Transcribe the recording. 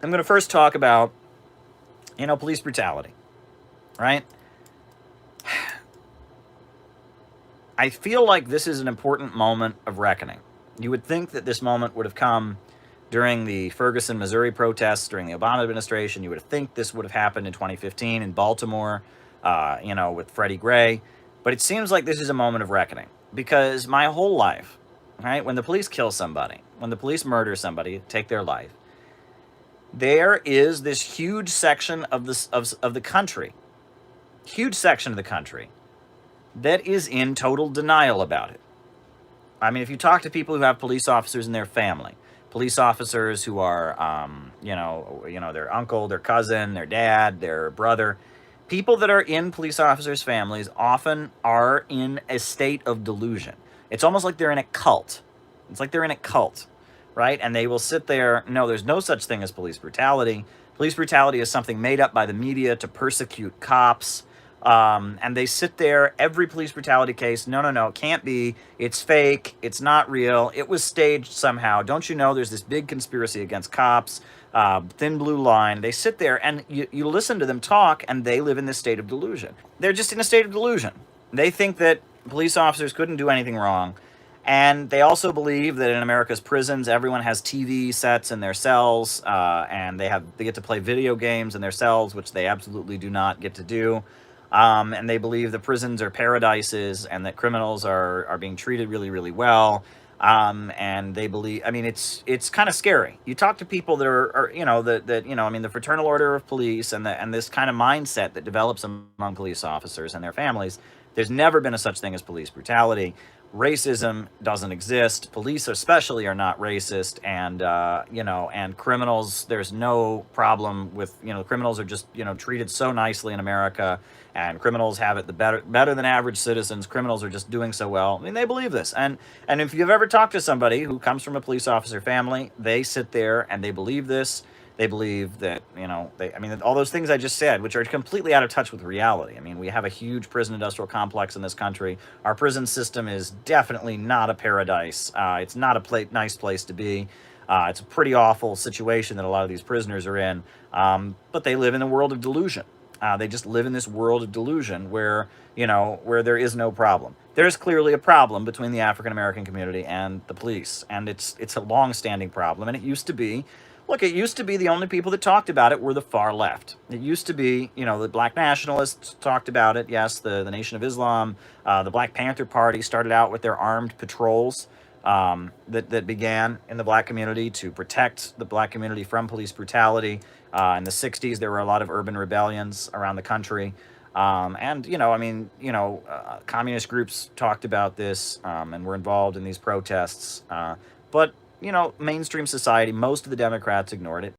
I'm going to first talk about, police brutality, right? I feel like this is an important moment of reckoning. You would think that this moment would have come during the Ferguson, Missouri protests during the Obama administration. You would think this would have happened in 2015 in Baltimore, with Freddie Gray. But it seems like this is a moment of reckoning because my whole life, right, when the police kill somebody, when the police murder somebody, take their life, there is this huge section of the country, huge section of the country that is in total denial about it. I mean, if you talk to people who have police officers in their family, police officers who are, their uncle, their cousin, their dad, their brother, people that are in police officers' families often are in a state of delusion. It's almost like they're in a cult. It's like they're in a cult, right? And they will sit there. No, there's no such thing as police brutality. Police brutality is something made up by the media to persecute cops. And they sit there, every police brutality case, no, it can't be, it's fake, it's not real, it was staged somehow. Don't you know there's this big conspiracy against cops, thin blue line. They sit there and you listen to them talk and they live in this state of delusion. They're just in a state of delusion. They think that police officers couldn't do anything wrong. And they also believe that in America's prisons, everyone has TV sets in their cells, and they get to play video games in their cells, which they absolutely do not get to do. And they believe the prisons are paradises and that criminals are being treated really, really well. And they believe, I mean, it's kind of scary. You talk to people that are the Fraternal Order of Police and this kind of mindset that develops among police officers and their families. There's never been a such thing as police brutality. Racism doesn't exist. Police especially are not racist, and criminals, there's no problem with, criminals are just, treated so nicely in America, and criminals have it the better than average citizens. Criminals are just doing so well. I mean, they believe this. And if you've ever talked to somebody who comes from a police officer family, they sit there and they believe this. They believe that, all those things I just said, which are completely out of touch with reality. I mean, we have a huge prison industrial complex in this country. Our prison system is definitely not a paradise. It's not a nice place to be. It's a pretty awful situation that a lot of these prisoners are in. But they live in a world of delusion. They just live in this world of delusion where there is no problem. There's clearly a problem between the African American community and the police, and it's a long-standing problem. And it used to be. Look, it used to be the only people that talked about it were the far left. It used to be, the black nationalists talked about it. Yes, the Nation of Islam, the Black Panther Party started out with their armed patrols that began in the black community to protect the black community from police brutality. In the 60s, there were a lot of urban rebellions around the country. Communist groups talked about this and were involved in these protests. But mainstream society, most of the Democrats ignored it.